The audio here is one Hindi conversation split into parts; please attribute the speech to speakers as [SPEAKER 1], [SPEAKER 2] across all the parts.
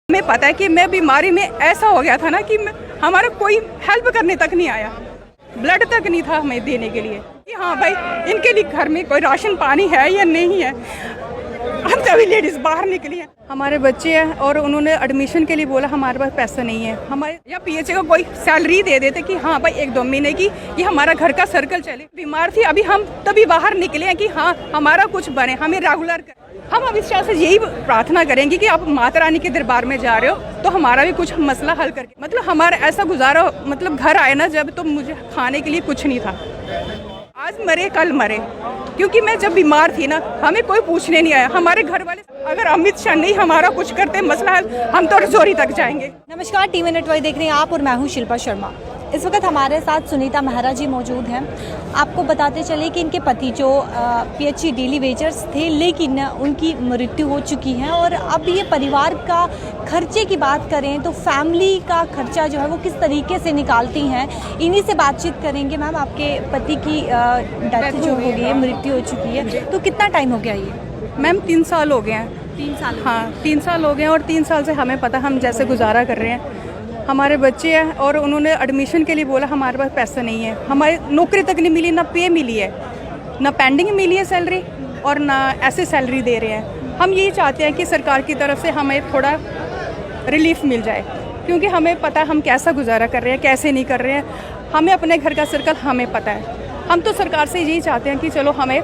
[SPEAKER 1] हमें पता है कि मैं बीमारी में ऐसा हो गया था ना कि हमारा कोई हेल्प करने तक नहीं आया, ब्लड तक नहीं था हमें देने के लिए कि हाँ भाई इनके लिए घर में कोई राशन पानी है या नहीं है। हम सभी लेडीज बाहर निकली हैं, हमारे बच्चे हैं और उन्होंने एडमिशन के लिए बोला हमारे पास पैसा नहीं है, हमारे या पीएचए को कोई सैलरी दे देते कि हाँ भाई 1-2 महीने की कि हमारा घर का सर्कल चले। बीमार थी, अभी हम तभी बाहर निकले हैं कि हाँ हमारा कुछ बने, हमें रेगुलर कर। हम अमित शाह से यही प्रार्थना करेंगे कि आप माता रानी के दरबार में जा रहे हो तो हमारा भी कुछ मसला हल करके, मतलब हमारा ऐसा गुजारा, मतलब घर आए ना जब तो मुझे खाने के लिए कुछ नहीं था, आज मरे कल मरे, क्योंकि मैं जब बीमार थी ना हमें कोई पूछने नहीं आया। हमारे घर वाले अगर अमित शाह नहीं हमारा कुछ करते मसला हल, हम तो रजौरी तक जाएंगे।
[SPEAKER 2] नमस्कार, टीवी नेटवर्क देख रहे हैं आप और मैं हूं शिल्पा शर्मा। इस वक्त हमारे साथ सुनीता मेहरा जी मौजूद हैं। आपको बताते चले कि इनके पति जो पीएचई डेली वेजर्स थे, लेकिन उनकी मृत्यु हो चुकी है और अब ये परिवार का खर्चे की बात करें तो फैमिली का खर्चा जो है वो किस तरीके से निकालती हैं, इन्हीं से बातचीत करेंगे। मैम, आपके पति की डेथ जो हो गई है, मृत्यु हो चुकी है, तो कितना टाइम हो गया ये?
[SPEAKER 1] मैम 3 साल हो गए हैं।
[SPEAKER 2] 3 साल?
[SPEAKER 1] हाँ 3 साल हो गए हैं और 3 साल से हमें पता हम जैसे गुजारा कर रहे हैं। हमारे बच्चे हैं और उन्होंने एडमिशन के लिए बोला हमारे पास पैसा नहीं है, हमारी नौकरी तक नहीं मिली, ना पे मिली है, ना पेंडिंग मिली है सैलरी और ना ऐसे सैलरी दे रहे हैं। हम यही चाहते हैं कि सरकार की तरफ से हमें थोड़ा रिलीफ मिल जाए, क्योंकि हमें पता है हम कैसा गुजारा कर रहे हैं, कैसे नहीं कर रहे हैं। हमें अपने घर का सर्कल हमें पता है। हम तो सरकार से यही चाहते हैं कि चलो हमें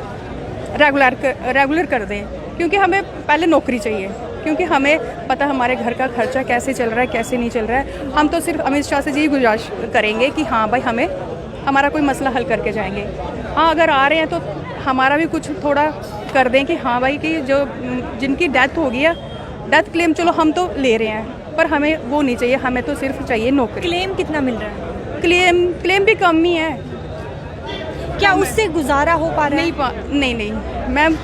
[SPEAKER 1] रेगुलर कर दें, क्योंकि हमें पहले नौकरी चाहिए, क्योंकि हमें पता हमारे घर का खर्चा कैसे चल रहा है कैसे नहीं चल रहा है। हम तो सिर्फ अमित शाह से यही गुजारिश करेंगे कि हाँ भाई हमें हमारा कोई मसला हल करके जाएंगे। हाँ अगर आ रहे हैं तो हमारा भी कुछ थोड़ा कर दें कि हाँ भाई कि जो जिनकी डेथ हो गई है, डेथ क्लेम चलो हम तो ले रहे हैं, पर हमें वो नहीं चाहिए, हमें तो सिर्फ चाहिए नौकरी।
[SPEAKER 2] क्लेम कितना मिल रहा है?
[SPEAKER 1] क्लेम भी कम ही है।
[SPEAKER 2] क्या उससे गुजारा हो पा रहा है?
[SPEAKER 1] नहीं मैम,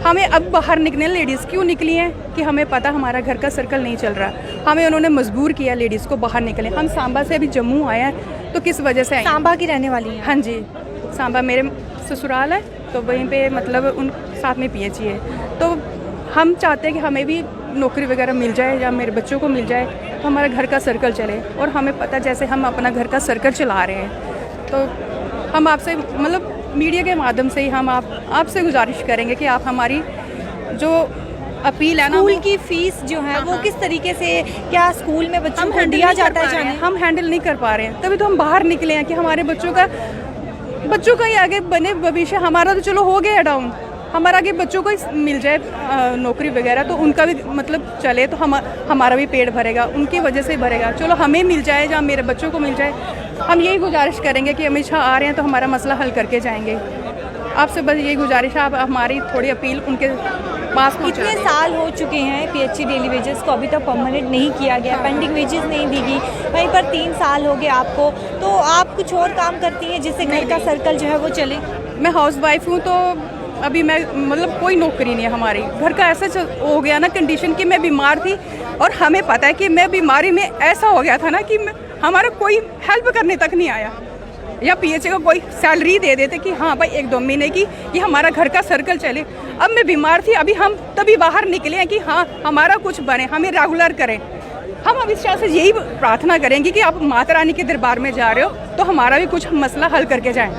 [SPEAKER 1] हमें अब बाहर निकलने लेडीज़ क्यों निकली हैं कि हमें पता हमारा घर का सर्कल नहीं चल रहा, हमें उन्होंने मजबूर किया लेडीज़ को बाहर निकले। हम सांबा से अभी जम्मू आए हैं, तो किस वजह से आए?
[SPEAKER 2] सांबा की रहने वाली हैं?
[SPEAKER 1] हाँ जी, सांबा मेरे ससुराल है, तो वहीं पे मतलब उन साथ में पीएचई है। तो हम चाहते हैं कि हमें भी नौकरी वगैरह मिल जाए या मेरे बच्चों को मिल जाए, तो हमारा घर का सर्कल चले। और हमें पता जैसे हम अपना घर का सर्कल चला रहे हैं, तो हम आपसे मतलब मीडिया के माध्यम से ही हम आपसे गुजारिश करेंगे कि आप हमारी जो अपील है ना,
[SPEAKER 2] स्कूल की फीस जो है वो किस तरीके से, क्या स्कूल में बच्चों को दिया जाता है जाने?
[SPEAKER 1] हम हैंडल नहीं कर पा रहे हैं, तभी तो हम बाहर निकले हैं कि हमारे बच्चों का ही आगे बने भविष्य। हमारा तो चलो हो गया डाउन, हमारा आगे बच्चों को मिल जाए नौकरी वगैरह, तो उनका भी मतलब चले, तो हमारा भी पेट भरेगा, उनकी वजह से भरेगा। चलो हमें मिल जाए या मेरे बच्चों को मिल जाए। हम यही गुजारिश करेंगे कि अमित शाह आ रहे हैं तो हमारा मसला हल करके जाएंगे। आपसे बस यही गुजारिश है, आप हमारी थोड़ी अपील उनके पास पहुँचा।
[SPEAKER 2] कितने साल हो चुके हैं पीएचई डेली वेजेस को अभी तक परमानेंट नहीं किया गया, पेंडिंग वेजेस नहीं दी गई, वहीं पर 3 साल हो गए आपको, तो आप कुछ और काम करती हैं जिससे घर का सर्कल जो है वो चले?
[SPEAKER 1] मैं हाउस वाइफ हूँ, तो अभी मैं मतलब कोई नौकरी नहीं है। हमारी घर का ऐसा हो गया ना कंडीशन कि मैं बीमार थी और हमें पता है कि मैं बीमारी में ऐसा हो गया था ना कि हमारा कोई हेल्प करने तक नहीं आया, या पीएचए को कोई सैलरी दे देते कि हाँ भाई 1-2 महीने की कि हमारा घर का सर्कल चले। अब मैं बीमार थी, अभी हम तभी बाहर निकले हैं कि हाँ हमारा कुछ बने, हमें रेगुलर करें। हम अमित शाह से यही प्रार्थना करेंगे कि आप माता रानी के दरबार में जा रहे हो तो हमारा भी कुछ मसला हल करके जाएं।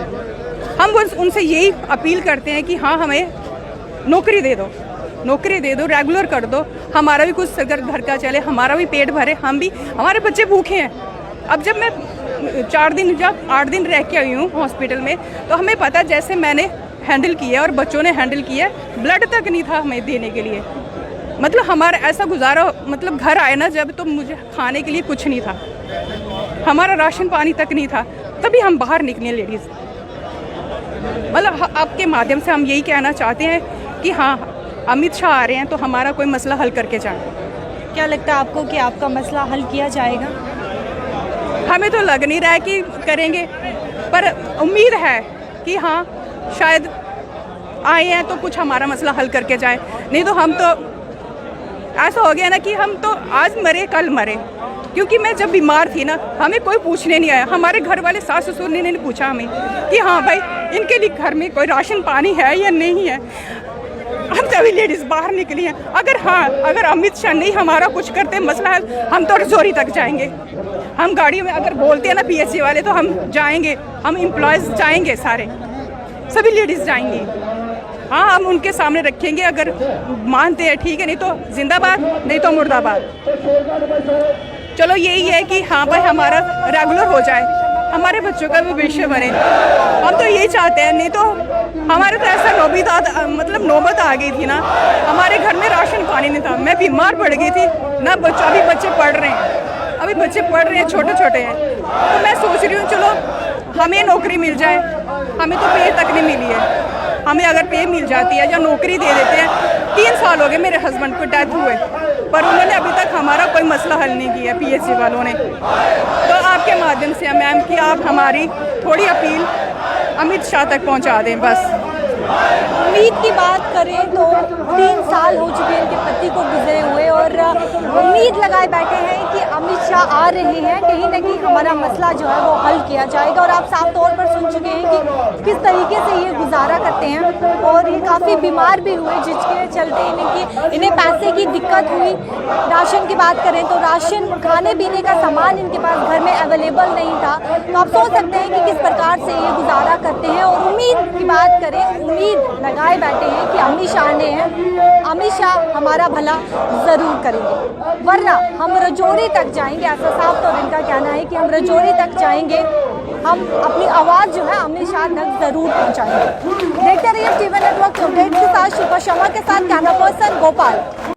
[SPEAKER 1] हम उनसे यही अपील करते हैं कि हाँ हमें नौकरी दे दो, रेगुलर कर दो, हमारा भी कुछ घर का चले, हमारा भी पेट भरे, हम भी, हमारे बच्चे भूखे हैं। अब जब मैं 8 दिन रह के आई हूँ हॉस्पिटल में, तो हमें पता जैसे मैंने हैंडल किया और बच्चों ने हैंडल किया, ब्लड तक नहीं था हमें देने के लिए। मतलब हमारा ऐसा गुजारा, मतलब घर आए ना जब तो मुझे खाने के लिए कुछ नहीं था, हमारा राशन पानी तक नहीं था, तभी हम बाहर निकले लेडीज़। मतलब आपके माध्यम से हम यही कहना चाहते हैं कि हाँ अमित शाह आ रहे हैं तो हमारा कोई मसला हल करके जाए।
[SPEAKER 2] क्या लगता है आपको कि आपका मसला हल किया जाएगा?
[SPEAKER 1] हमें तो लग नहीं रहा है कि करेंगे, पर उम्मीद है कि हाँ शायद आए हैं तो कुछ हमारा मसला हल करके जाए। नहीं तो हम तो ऐसा हो गया ना कि हम तो आज मरे कल मरे, क्योंकि मैं जब बीमार थी ना हमें कोई पूछने नहीं आया। हमारे घर वाले सास ससुर ने नहीं पूछा हमें कि हाँ भाई इनके लिए घर में कोई राशन पानी है या नहीं है। हम सभी लेडीज बाहर निकली हैं। अगर अमित शाह नहीं हमारा कुछ करते मसला हल, हम तो रजौरी तक जाएंगे। हम गाड़ी में अगर बोलते हैं ना पीएचसी वाले तो हम जाएंगे, हम एम्प्लॉयज़ जाएंगे, सारे सभी लेडीज़ जाएंगी। हाँ, हम उनके सामने रखेंगे, अगर मानते हैं ठीक है, नहीं तो जिंदाबाद, नहीं तो मुर्दाबाद। चलो यही है कि हाँ भाई हमारा रेगुलर हो जाए, हमारे बच्चों का भविष्य बने, हम तो यही चाहते हैं। नहीं तो हमारे तो ऐसा नौबत आ गई थी ना, हमारे घर में राशन पानी नहीं था, मैं बीमार पड़ गई थी ना। अभी बच्चे पढ़ रहे हैं, छोटे छोटे हैं, तो मैं सोच रही हूँ चलो हमें नौकरी मिल जाए। हमें तो पे तक नहीं मिली है, हमें अगर पे मिल जाती है या नौकरी दे देते हैं। 3 साल हो गए मेरे हस्बैंड को डेथ हुए, पर उन्होंने अभी तक हमारा कोई मसला हल नहीं किया पीएचसी वालों ने। तो आपके माध्यम से मैम कि आप हमारी थोड़ी अपील अमित शाह तक पहुंचा दें बस।
[SPEAKER 2] उम्मीद की बात करें तो 3 साल हो चुके हैं इनके पति को गुजरे हुए, और उम्मीद लगाए बैठे हैं कि अमित शाह आ रहे हैं, कहीं ना कहीं हमारा मसला जो है वो हल किया जाएगा। और आप साफ तौर पर सुन चुके हैं कि किस तरीके से ये गुजारा करते हैं, और ये काफ़ी बीमार भी हुए जिसके चलते इन्हें पैसे की दिक्कत हुई। राशन की बात करें तो राशन, खाने पीने का सामान इनके पास घर में अवेलेबल नहीं था। तो आप सोच सकते हैं कि किस प्रकार से ये गुजारा करते हैं। और उम्मीद की बात करें, उम्मीद लगाए बैठे हैं कि अमित शाह ने अमित शाह हमारा भला ज़रूर करेंगे, वरना हम रजौरी तक जाएंगे। ऐसा साफ तौर इनका कहना है कि हम रजौरी तक जाएंगे, हम अपनी आवाज़ जो है अमित शाह तक ज़रूर पहुंचाएंगे। देखते रहिए टीवी नेटवर्क अपडेट के साथ शिल्पा शर्मा के साथ कैमरा पर्सन गोपाल।